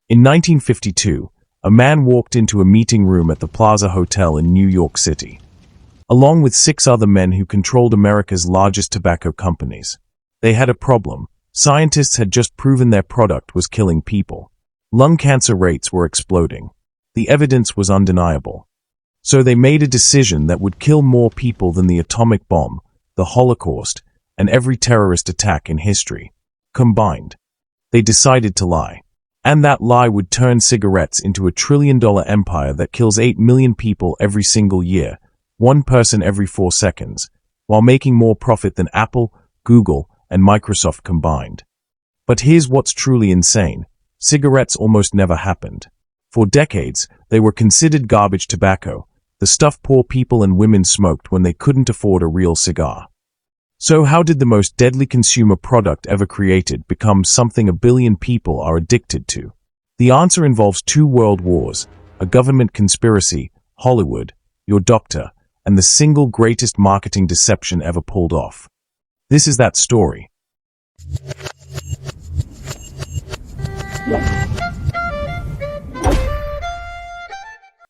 In 1952, a man walked into a meeting room at the Plaza Hotel in New York City, along with 6 other men who controlled America's largest tobacco companies. They had a problem. Scientists had just proven their product was killing people. Lung cancer rates were exploding. The evidence was undeniable. So they made a decision that would kill more people than the atomic bomb, the Holocaust, and every terrorist attack in history combined. They decided to lie. And that lie would turn cigarettes into a trillion-dollar empire that kills 8 million people every single year, 1 person every 4 seconds, while making more profit than Apple, Google, and Microsoft combined. But here's what's truly insane. Cigarettes almost never happened. For decades, they were considered garbage tobacco, the stuff poor people and women smoked when they couldn't afford a real cigar. So how did the most deadly consumer product ever created become something a billion people are addicted to? The answer involves 2 world wars, a government conspiracy, Hollywood, your doctor, and the single greatest marketing deception ever pulled off. This is that story.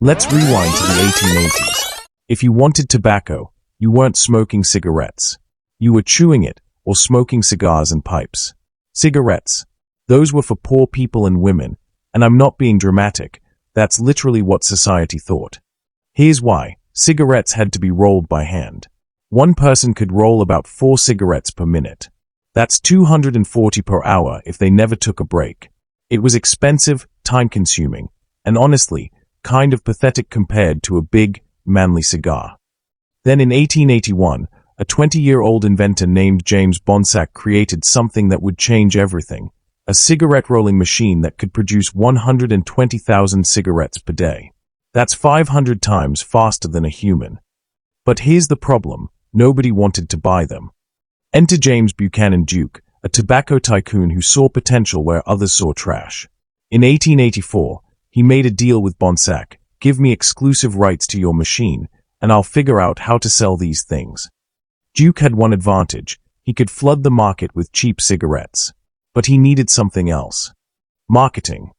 Let's rewind to the 1880s. If you wanted tobacco, you weren't smoking cigarettes. You were chewing it or smoking cigars and pipes. Cigarettes. Those were for poor people and women, and I'm not being dramatic. That's literally what society thought. Here's why. Cigarettes had to be rolled by hand. One person could roll about 4 cigarettes per minute. That's 240 per hour if they never took a break. It was expensive, time-consuming, and honestly, kind of pathetic compared to a big, manly cigar. Then in 1881, a 20-year-old inventor named James Bonsack created something that would change everything, a cigarette rolling machine that could produce 120,000 cigarettes per day. That's 500 times faster than a human. But here's the problem, nobody wanted to buy them. Enter James Buchanan Duke, a tobacco tycoon who saw potential where others saw trash. In 1884, he made a deal with Bonsack, give me exclusive rights to your machine, and I'll figure out how to sell these things. Duke had one advantage, he could flood the market with cheap cigarettes. But he needed something else. Marketing.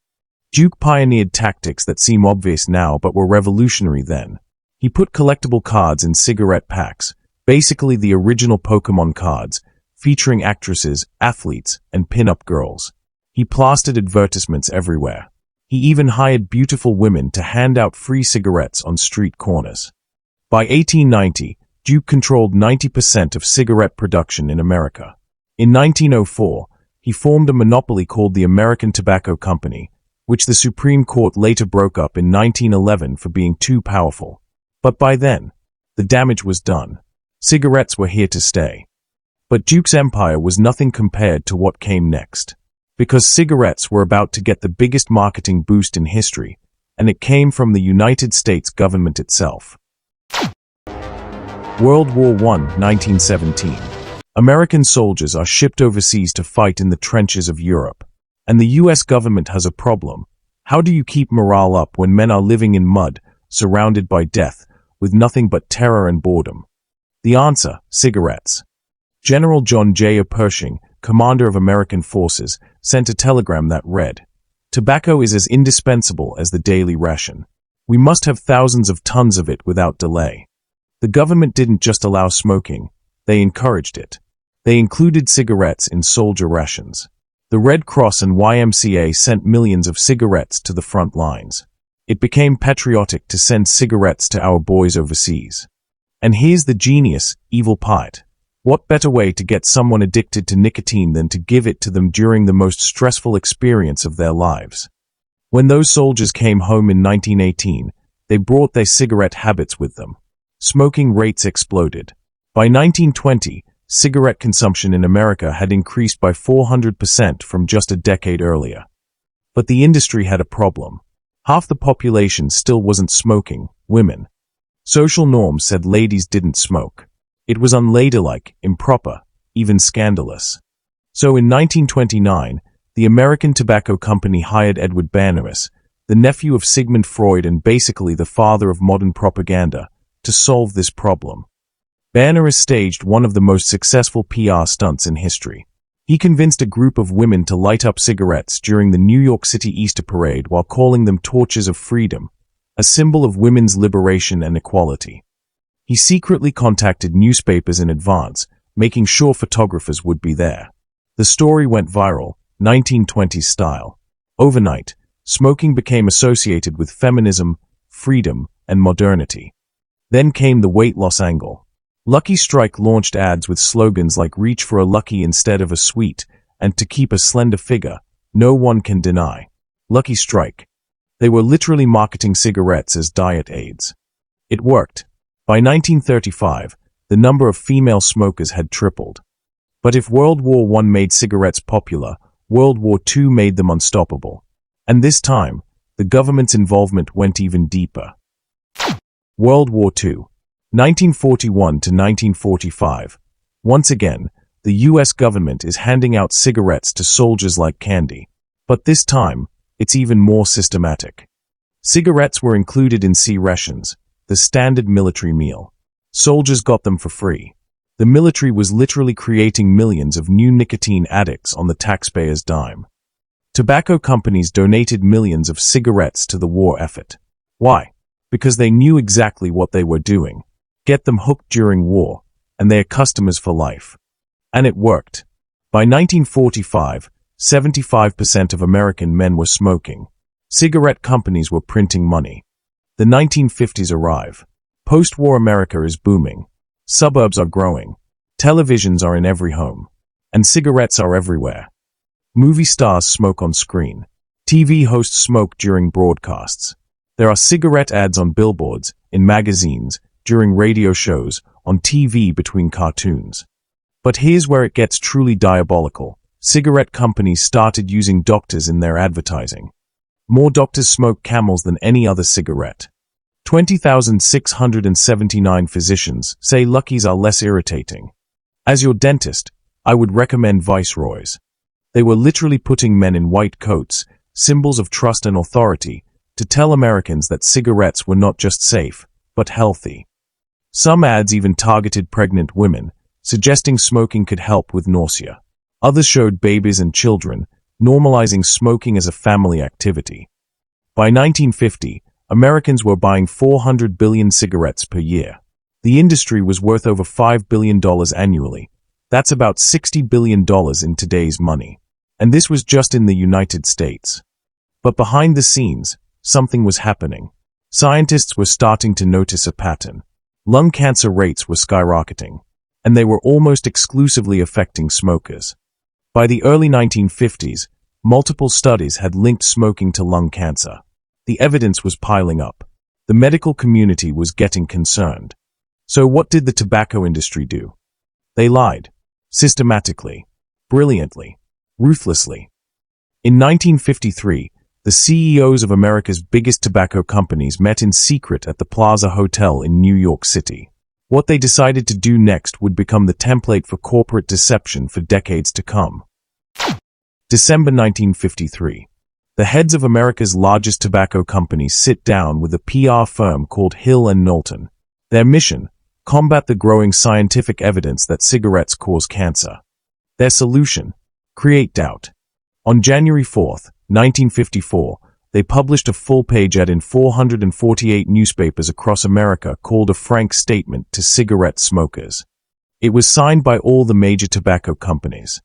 Duke pioneered tactics that seem obvious now but were revolutionary then. He put collectible cards in cigarette packs, basically the original Pokemon cards, featuring actresses, athletes, and pin-up girls. He plastered advertisements everywhere. He even hired beautiful women to hand out free cigarettes on street corners. By 1890, Duke controlled 90% of cigarette production in America. In 1904, he formed a monopoly called the American Tobacco Company, which the Supreme Court later broke up in 1911 for being too powerful. But by then, the damage was done. Cigarettes were here to stay. But Duke's empire was nothing compared to what came next. Because cigarettes were about to get the biggest marketing boost in history, and it came from the United States government itself. World War I, 1917. American soldiers are shipped overseas to fight in the trenches of Europe. And the US government has a problem. How do you keep morale up when men are living in mud, surrounded by death, with nothing but terror and boredom? The answer, cigarettes. General John J. Pershing, commander of American forces, sent a telegram that read, "Tobacco is as indispensable as the daily ration. We must have thousands of tons of it without delay." The government didn't just allow smoking, they encouraged it. They included cigarettes in soldier rations. The Red Cross and YMCA sent millions of cigarettes to the front lines. It became patriotic to send cigarettes to our boys overseas. And here's the genius, evil part. What better way to get someone addicted to nicotine than to give it to them during the most stressful experience of their lives? When those soldiers came home in 1918, they brought their cigarette habits with them. Smoking rates exploded. By 1920, cigarette consumption in America had increased by 400% from just a decade earlier. But the industry had a problem. Half the population still wasn't smoking, women. Social norms said ladies didn't smoke. It was unladylike, improper, even scandalous. So in 1929, the American Tobacco Company hired Edward Barnabas, the nephew of Sigmund Freud and basically the father of modern propaganda, to solve this problem. Barnabas staged one of the most successful PR stunts in history. He convinced a group of women to light up cigarettes during the New York City Easter Parade while calling them torches of freedom, a symbol of women's liberation and equality. He secretly contacted newspapers in advance, making sure photographers would be there. The story went viral, 1920s style. Overnight, smoking became associated with feminism, freedom, and modernity. Then came the weight loss angle. Lucky Strike launched ads with slogans like "Reach for a Lucky instead of a Sweet" and "To keep a slender figure, no one can deny." Lucky Strike. They were literally marketing cigarettes as diet aids. It worked. By 1935, the number of female smokers had tripled. But if World War I made cigarettes popular, World War II made them unstoppable. And this time, the government's involvement went even deeper. World War II. 1941 to 1945. Once again, the US government is handing out cigarettes to soldiers like candy. But this time, it's even more systematic. Cigarettes were included in C rations, the standard military meal. Soldiers got them for free. The military was literally creating millions of new nicotine addicts on the taxpayers' dime. Tobacco companies donated millions of cigarettes to the war effort. Why? Because they knew exactly what they were doing. Get them hooked during war, and they are customers for life. And it worked. By 1945, 75% of American men were smoking. Cigarette companies were printing money. The 1950s arrive. Post-war America is booming. Suburbs are growing. Televisions are in every home. And cigarettes are everywhere. Movie stars smoke on screen. TV hosts smoke during broadcasts. There are cigarette ads on billboards, in magazines, during radio shows, on TV between cartoons. But here's where it gets truly diabolical. Cigarette companies started using doctors in their advertising. More doctors smoke Camels than any other cigarette. 20,679 physicians say Luckies are less irritating. As your dentist, I would recommend Viceroys. They were literally putting men in white coats, symbols of trust and authority, to tell Americans that cigarettes were not just safe, but healthy. Some ads even targeted pregnant women, suggesting smoking could help with nausea. Others showed babies and children, normalizing smoking as a family activity. By 1950, Americans were buying 400 billion cigarettes per year. The industry was worth over $5 billion annually. That's about $60 billion in today's money. And this was just in the United States. But behind the scenes, something was happening. Scientists were starting to notice a pattern. Lung cancer rates were skyrocketing, and they were almost exclusively affecting smokers. By the early 1950s, multiple studies had linked smoking to lung cancer. The evidence was piling up. The medical community was getting concerned. So what did the tobacco industry do? They lied. Systematically. Brilliantly. Ruthlessly. In 1953, the CEOs of America's biggest tobacco companies met in secret at the Plaza Hotel in New York City. What they decided to do next would become the template for corporate deception for decades to come. December 1953. The heads of America's largest tobacco companies sit down with a PR firm called Hill & Knowlton. Their mission: combat the growing scientific evidence that cigarettes cause cancer. Their solution: create doubt. On January 4, 1954, they published a full-page ad in 448 newspapers across America called A Frank Statement to Cigarette Smokers. It was signed by all the major tobacco companies.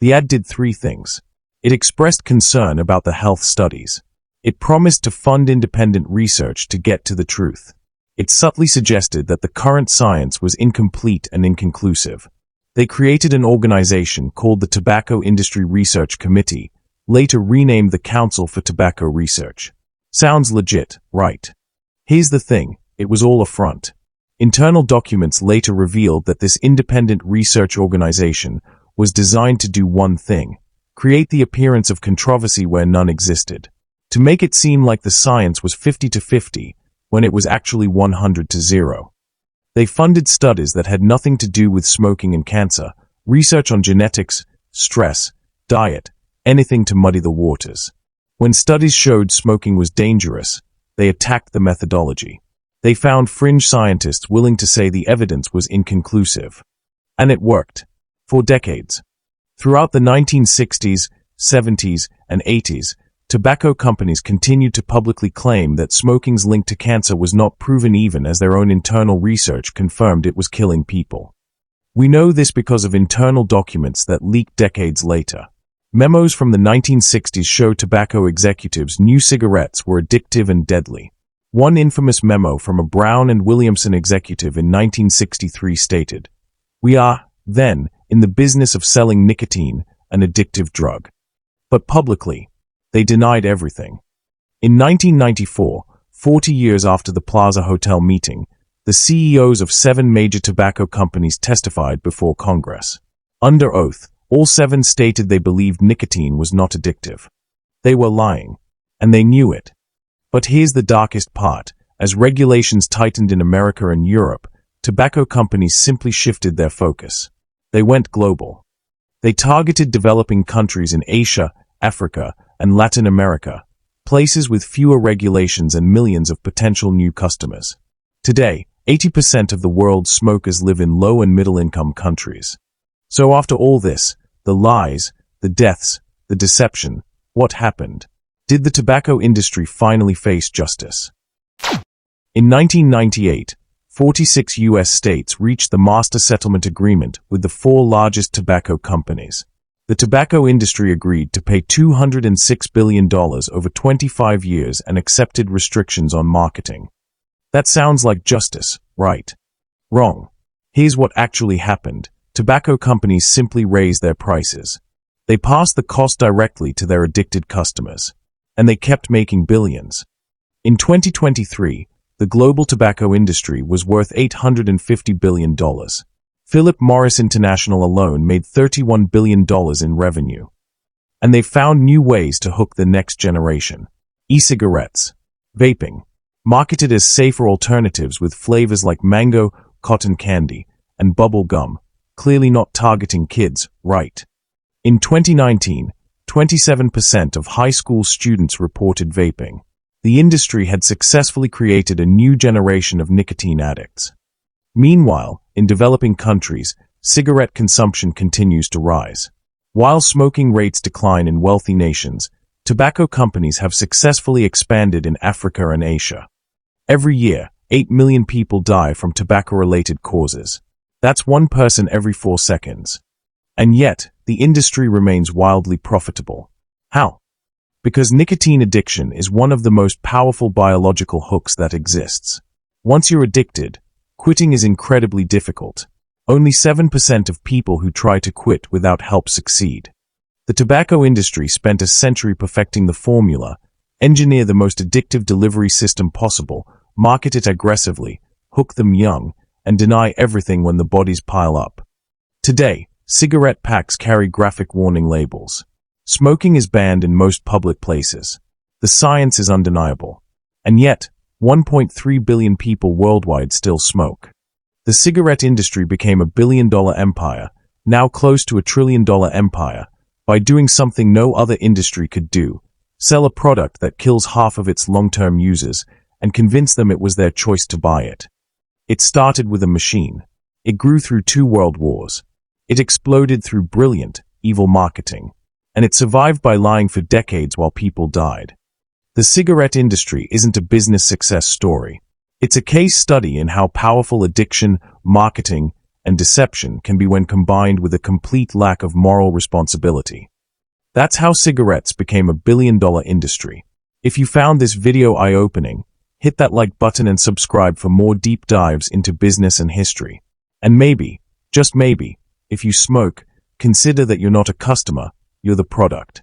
The ad did three things. It expressed concern about the health studies. It promised to fund independent research to get to the truth. It subtly suggested that the current science was incomplete and inconclusive. They created an organization called the Tobacco Industry Research Committee, later renamed the Council for Tobacco Research. Sounds legit, right? Here's the thing, it was all a front. Internal documents later revealed that this independent research organization was designed to do one thing: create the appearance of controversy where none existed. To make it seem like the science was 50-50, when it was actually 100-0. They funded studies that had nothing to do with smoking and cancer, research on genetics, stress, diet, anything to muddy the waters. When studies showed smoking was dangerous, they attacked the methodology. They found fringe scientists willing to say the evidence was inconclusive. And it worked. For decades. Throughout the 1960s, 70s, and 80s, tobacco companies continued to publicly claim that smoking's link to cancer was not proven even as their own internal research confirmed it was killing people. We know this because of internal documents that leaked decades later. Memos from the 1960s show tobacco executives knew cigarettes were addictive and deadly. One infamous memo from a Brown and Williamson executive in 1963 stated, "We are, then, in the business of selling nicotine, an addictive drug." But publicly, they denied everything. In 1994, 40 years after the Plaza Hotel meeting, the CEOs of 7 major tobacco companies testified before Congress. Under oath, all 7 stated they believed nicotine was not addictive. They were lying, and they knew it. But here's the darkest part. As regulations tightened in America and Europe, tobacco companies simply shifted their focus. They went global. They targeted developing countries in Asia, Africa, and Latin America, places with fewer regulations and millions of potential new customers. Today, 80% of the world's smokers live in low and middle-income countries. So after all this, the lies, the deaths, the deception, what happened? Did the tobacco industry finally face justice? In 1998, 46 U.S. states reached the Master Settlement Agreement with the 4 largest tobacco companies. The tobacco industry agreed to pay $206 billion over 25 years and accepted restrictions on marketing. That sounds like justice, right? Wrong. Here's what actually happened. Tobacco companies simply raised their prices. They passed the cost directly to their addicted customers. And they kept making billions. In 2023, the global tobacco industry was worth $850 billion. Philip Morris International alone made $31 billion in revenue. And they found new ways to hook the next generation. E-cigarettes, vaping, marketed as safer alternatives with flavors like mango, cotton candy, and bubble gum, clearly not targeting kids, right? In 2019, 27% of high school students reported vaping. The industry had successfully created a new generation of nicotine addicts. Meanwhile, in developing countries, cigarette consumption continues to rise. While smoking rates decline in wealthy nations, tobacco companies have successfully expanded in Africa and Asia. Every year, 8 million people die from tobacco-related causes. That's 1 person every 4 seconds. And yet, the industry remains wildly profitable. How? Because nicotine addiction is one of the most powerful biological hooks that exists. Once you're addicted, quitting is incredibly difficult. Only 7% of people who try to quit without help succeed. The tobacco industry spent a century perfecting the formula, engineer the most addictive delivery system possible, market it aggressively, hook them young, and deny everything when the bodies pile up. Today, cigarette packs carry graphic warning labels. Smoking is banned in most public places. The science is undeniable. And yet, 1.3 billion people worldwide still smoke. The cigarette industry became a billion-dollar empire, now close to a trillion-dollar empire, by doing something no other industry could do: sell a product that kills half of its long-term users and convince them it was their choice to buy it. It started with a machine. It grew through 2 world wars. It exploded through brilliant, evil marketing. And it survived by lying for decades while people died. The cigarette industry isn't a business success story. It's a case study in how powerful addiction, marketing, and deception can be when combined with a complete lack of moral responsibility. That's how cigarettes became a billion-dollar industry. If you found this video eye-opening, hit that like button and subscribe for more deep dives into business and history. And maybe, just maybe, if you smoke, consider that you're not a customer, you're the product.